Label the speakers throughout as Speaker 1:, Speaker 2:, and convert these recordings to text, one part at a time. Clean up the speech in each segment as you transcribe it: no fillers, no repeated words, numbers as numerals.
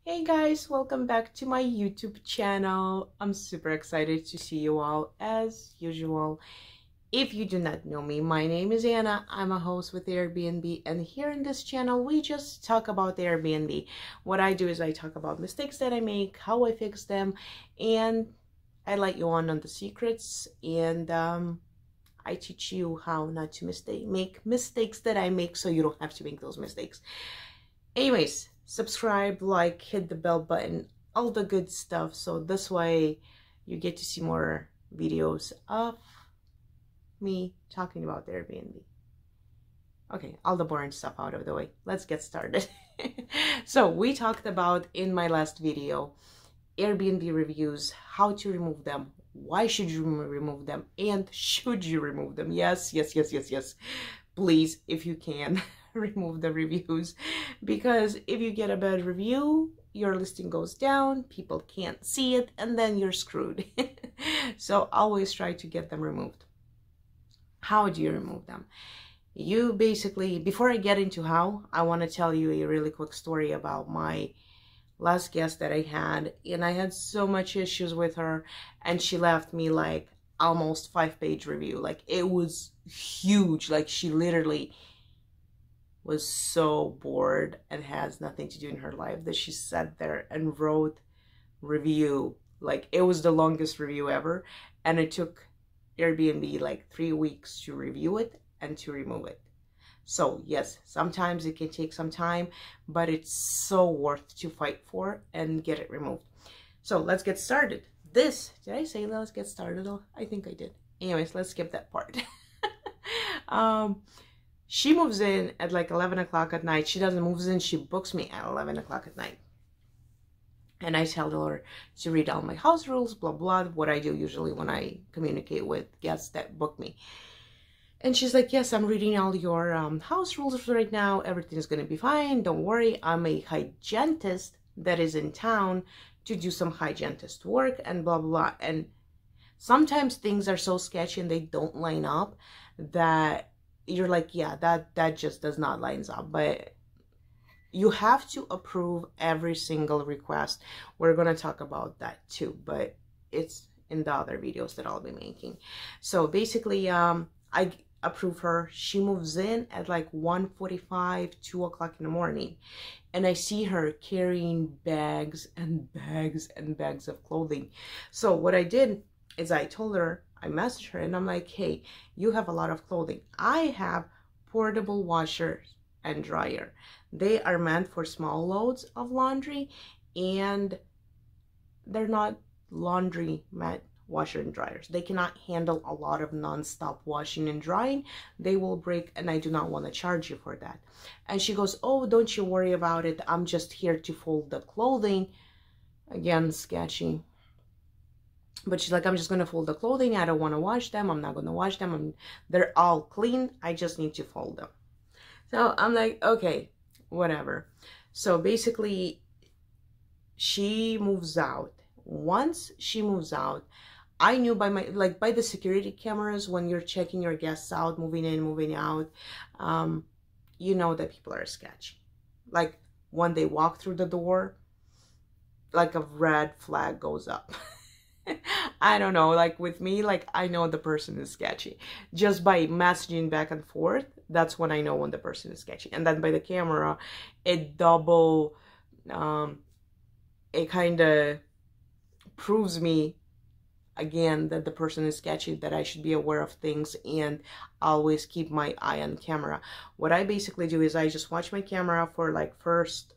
Speaker 1: Hey guys, welcome back to my YouTube channel. I'm super excited to see you all as usual. If you do not know me, my name is Anna. I'm a host with Airbnb, and here in this channel we just talk about Airbnb. What I do is I talk about mistakes that I make, how I fix them, and I let you on the secrets, and I teach you how not to make mistakes that I make so you don't have to make those mistakes. Anyways, subscribe, like, hit the bell button, all the good stuff, so this way you get to see more videos of me talking about Airbnb. Okay, all the boring stuff out of the way. Let's get started. So we talked about in my last video Airbnb reviews, how to remove them, why should you remove them, and should you remove them. Yes. Please, if you can, remove the reviews, because if you get a bad review, your listing goes down, people can't see it, and then you're screwed. So always try to get them removed. How do you remove them? You basically, before I get into how, I want to tell you a really quick story about my last guest that I had, and I had so much issues with her, and she left me like almost 5-page review. Like, it was huge. Like, she literally was so bored and has nothing to do in her life that she sat there and wrote review. Like, it was the longest review ever, and it took Airbnb like 3 weeks to review it and to remove it. So yes, sometimes it can take some time, but it's so worth to fight for and get it removed. So let's get started. Did I say let's get started? I think I did. Anyways, let's skip that part. She moves in at like 11 o'clock at night. She doesn't move in, she books me at 11 o'clock at night. And I tell her to read all my house rules, blah, blah, what I do usually when I communicate with guests that book me. And she's like, yes, I'm reading all your house rules right now. Everything's going to be fine. Don't worry. I'm a hygienist that is in town to do some hygienist work and blah, blah, blah. And sometimes things are so sketchy and they don't line up that you're like, yeah, that just does not line up. But you have to approve every single request. We're going to talk about that too, but it's in the other videos that I'll be making. So basically, I approve her. She moves in at like 1:45, 2 o'clock in the morning, and I see her carrying bags and bags and bags of clothing. So what I did is I told her, I messaged her, and I'm like, hey, you have a lot of clothing. I have portable washers and dryer. They are meant for small loads of laundry, and they're not laundry mat washer and dryers. They cannot handle a lot of non-stop washing and drying. They will break, and I do not want to charge you for that. And she goes, oh, don't you worry about it. I'm just here to fold the clothing. Again, sketchy. But she's like, I'm just going to fold the clothing. I don't want to wash them. I'm not going to wash them. They're all clean. I just need to fold them. So I'm like, okay, whatever. So basically, she moves out. Once she moves out, I knew by by the security cameras, when you're checking your guests out, moving in, moving out, you know that people are sketchy. Like, when they walk through the door, like a red flag goes up. I don't know, like with me, like I know the person is sketchy. Just by messaging back and forth, that's when I know when the person is sketchy. And then by the camera, it it kind of proves me again that the person is sketchy, that I should be aware of things and always keep my eye on camera. What I basically do is I just watch my camera for like first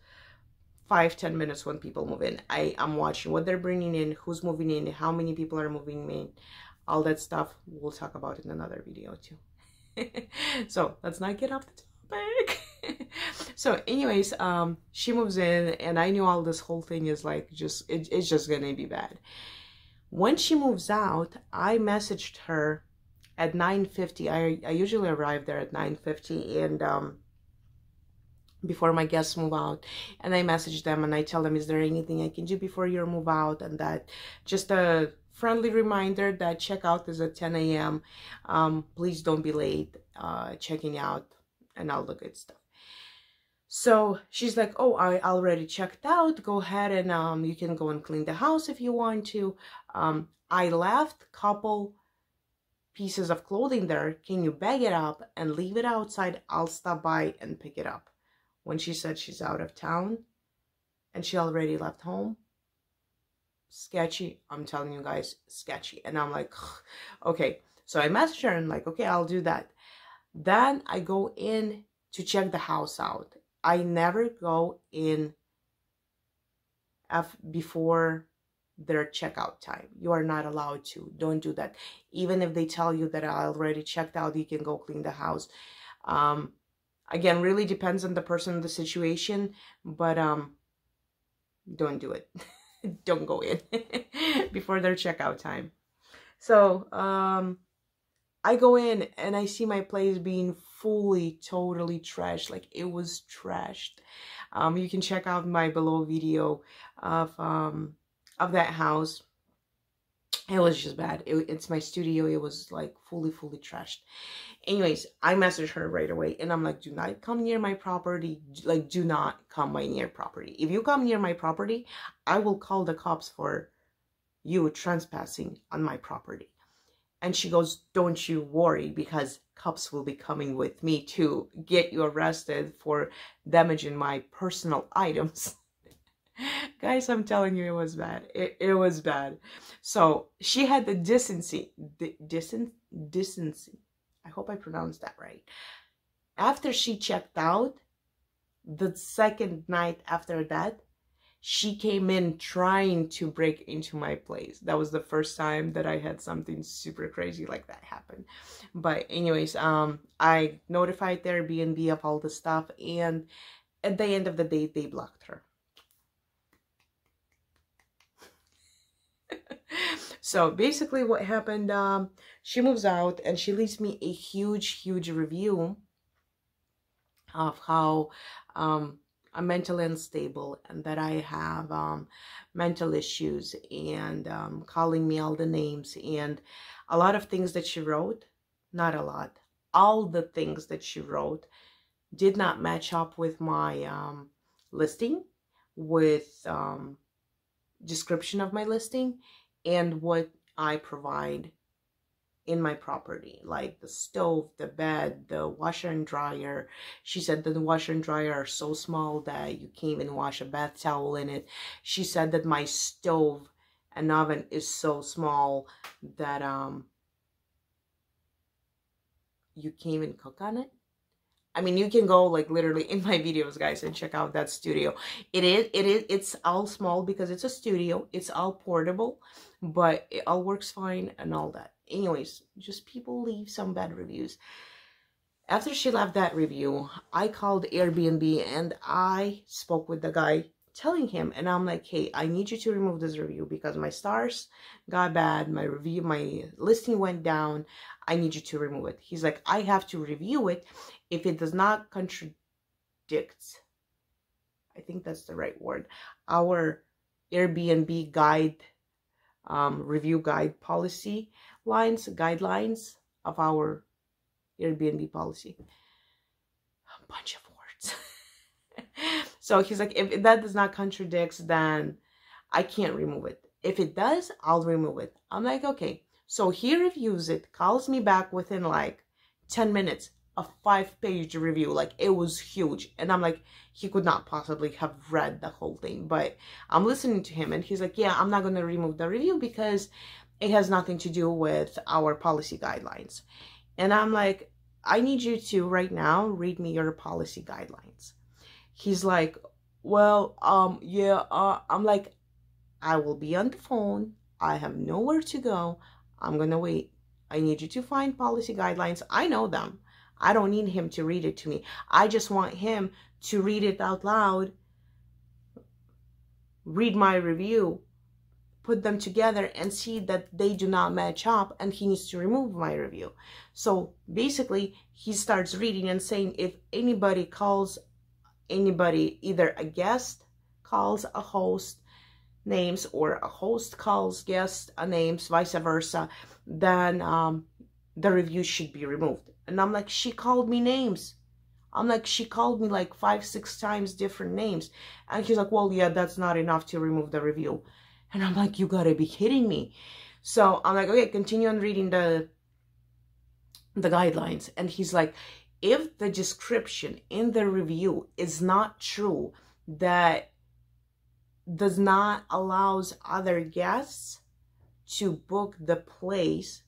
Speaker 1: 5-10 minutes when people move in. I'm watching what they're bringing in, who's moving in, how many people are moving in, all that stuff. We'll talk about in another video too. So let's not get off the topic. So anyways, she moves in, and I knew all this whole thing is like it's just gonna be bad. When she moves out, I messaged her at 9:50. I usually arrive there at 9:50, and before my guests move out, and I message them and I tell them, is there anything I can do before your move out? And that just a friendly reminder that checkout is at 10 a.m. Please don't be late checking out and all the good stuff. So she's like, oh, I already checked out. Go ahead and you can go and clean the house if you want to. I left couple pieces of clothing there. Can you bag it up and leave it outside? I'll stop by and pick it up. When she said she's out of town and she already left home, sketchy. I'm telling you guys, sketchy. And I'm like, okay. So I messaged her and like, okay, I'll do that. Then I go in to check the house out. I never go in before their checkout time. You are not allowed to. Don't do that. Even if they tell you that I already checked out, you can go clean the house. Again, really depends on the person, the situation, but don't do it. Don't go in before their checkout time. So I go in and I see my place being fully, totally trashed. Like, it was trashed. You can check out my below video of that house. It was just bad. It's my studio. It was like fully trashed. Anyways, I messaged her right away and I'm like, do not come near my property. Like, do not come by near property. If you come near my property, I will call the cops for you trespassing on my property. And she goes, don't you worry, because cops will be coming with me to get you arrested for damaging my personal items. Guys, I'm telling you, it was bad. It was bad. So she had the decency. I hope I pronounced that right. After she checked out, the second night after that, she came in trying to break into my place. That was the first time that I had something super crazy like that happen. But anyways, I notified their Airbnb of all the stuff, and at the end of the day, they blocked her. So basically what happened, she moves out and she leaves me a huge review of how I'm mentally unstable and that I have mental issues, and calling me all the names, and a lot of things that she wrote, not a lot, all the things that she wrote did not match up with my listing, with description of my listing, and what I provide in my property, like the stove, the bed, the washer and dryer. She said that the washer and dryer are so small that you can't even wash a bath towel in it. She said that my stove and oven is so small that you can't even cook on it. I mean, you can go like literally in my videos, guys, and check out that studio. It's all small because it's a studio. It's all portable, but it all works fine and all that. Anyways, just people leave some bad reviews. After she left that review, I called Airbnb and I spoke with the guy, telling him, and I'm like, hey, I need you to remove this review because my stars got bad, my listing went down. I need you to remove it. He's like, I have to review it. If it does not contradict, I think that's the right word, our Airbnb guide, review guide policy guidelines of our Airbnb policy. A bunch of words. So he's like, if that does not contradict, then I can't remove it. If it does, I'll remove it. I'm like, okay. So he reviews it, calls me back within like 10 minutes, a 5-page review. Like, it was huge. And I'm like, he could not possibly have read the whole thing. But I'm listening to him and he's like, yeah, I'm not going to remove the review because it has nothing to do with our policy guidelines. And I'm like, I need you to right now read me your policy guidelines. He's like, well, yeah, I'm like, I will be on the phone. I have nowhere to go. I'm going to wait. I need you to find policy guidelines. I know them. I don't need him to read it to me. I just want him to read it out loud, read my review, put them together and see that they do not match up, and he needs to remove my review. So basically, he starts reading and saying, if anybody calls anybody, either a guest calls a host names or a host calls guest names, vice versa, then the review should be removed. And I'm like, she called me names. I'm like, she called me like 5, 6 times different names. And he's like, well, yeah, that's not enough to remove the review. And I'm like, you gotta be kidding me. So I'm like, okay, continue on reading the guidelines. And he's like, if the description in the review is not true, that does not allows other guests to book the place,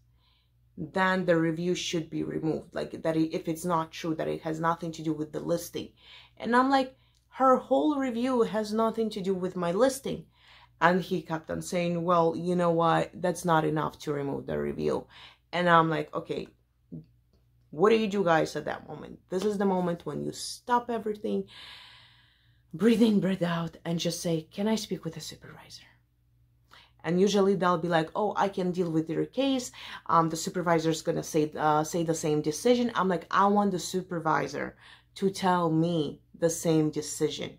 Speaker 1: then the review should be removed. Like that, if it's not true, that it has nothing to do with the listing. And I'm like, her whole review has nothing to do with my listing. And he kept on saying, well, you know what, that's not enough to remove the review. And I'm like, okay, what do you do, guys, at that moment? This is the moment when you stop everything, breathe in, breathe out, and just say, can I speak with a supervisor? And usually they'll be like, oh, I can deal with your case. The supervisor's going to say the same decision. I'm like, I want the supervisor to tell me the same decision.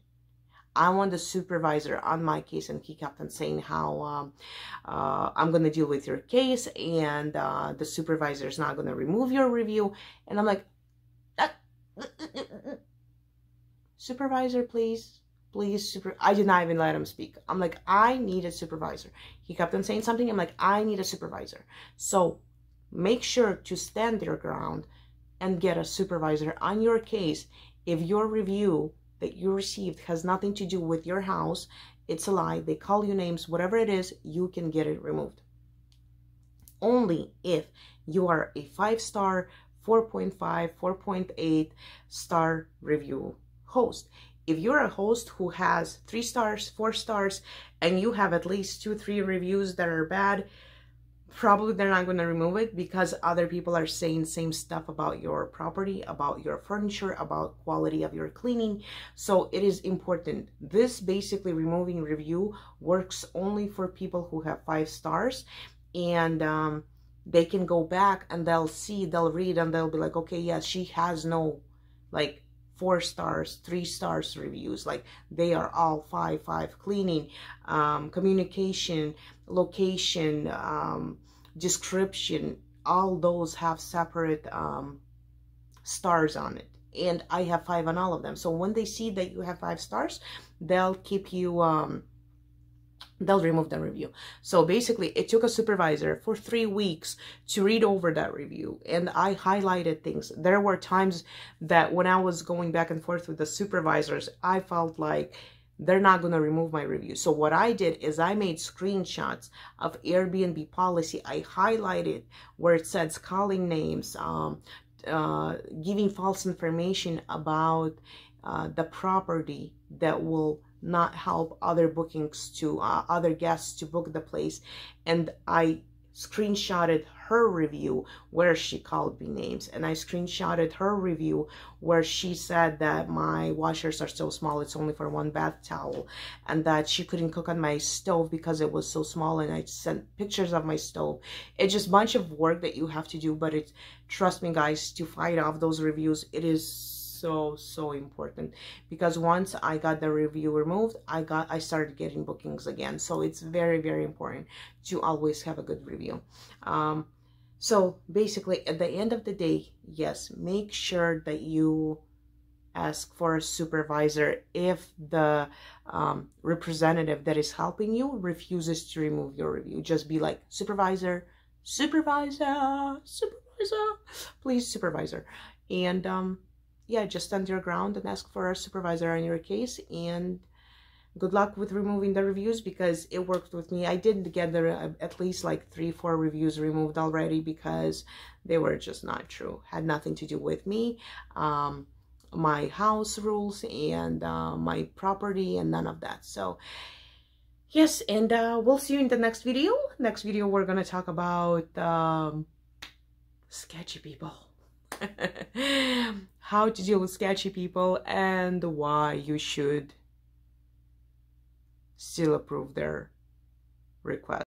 Speaker 1: I want the supervisor on my case. And he kept on saying how I'm going to deal with your case, and the supervisor is not going to remove your review. And I'm like, supervisor, please. Please, I did not even let him speak. I'm like, I need a supervisor. He kept on saying something. I'm like, I need a supervisor. So make sure to stand your ground and get a supervisor on your case. If your review that you received has nothing to do with your house, it's a lie, they call you names, whatever it is, you can get it removed. Only if you are a 5-star, 4.5, 4.8 star review host. If you're a host who has 3 stars, 4 stars, and you have at least 2, 3 reviews that are bad, probably they're not going to remove it because other people are saying same stuff about your property, about your furniture, about quality of your cleaning. So it is important. This basically removing review works only for people who have 5 stars, and they can go back and they'll see, they'll read, and they'll be like, okay, yeah, she has no like 4 stars, 3 stars reviews. Like they are all 5, 5. Cleaning, communication, location, description, all those have separate stars on it. And I have 5 on all of them. So when they see that you have 5 stars, they'll keep you, they'll remove the review. So basically it took a supervisor for 3 weeks to read over that review, and I highlighted things. There were times that when I was going back and forth with the supervisors, I felt like they're not going to remove my review. So what I did is I made screenshots of Airbnb policy. I highlighted where it says calling names, giving false information about the property that will not help other bookings to other guests to book the place. And I screenshotted her review where she called me names, and I screenshotted her review where she said that my washers are so small, it's only for 1 bath towel, and that she couldn't cook on my stove because it was so small, and I sent pictures of my stove. It's just a bunch of work that you have to do, but it's, trust me guys, to fight off those reviews, it is so important, because once I got the review removed, I started getting bookings again. So it's very important to always have a good review. So basically at the end of the day, yes, make sure that you ask for a supervisor if the representative that is helping you refuses to remove your review. Just be like, supervisor, please, supervisor. And yeah, just stand your ground and ask for a supervisor on your case, and good luck with removing the reviews, because it worked with me. I did get at least like 3-4 reviews removed already because they were just not true, had nothing to do with me, my house rules, and my property, and none of that. So yes, and we'll see you in the next video. Next video we're gonna talk about sketchy people. How to deal with sketchy people, and why you should still approve their request.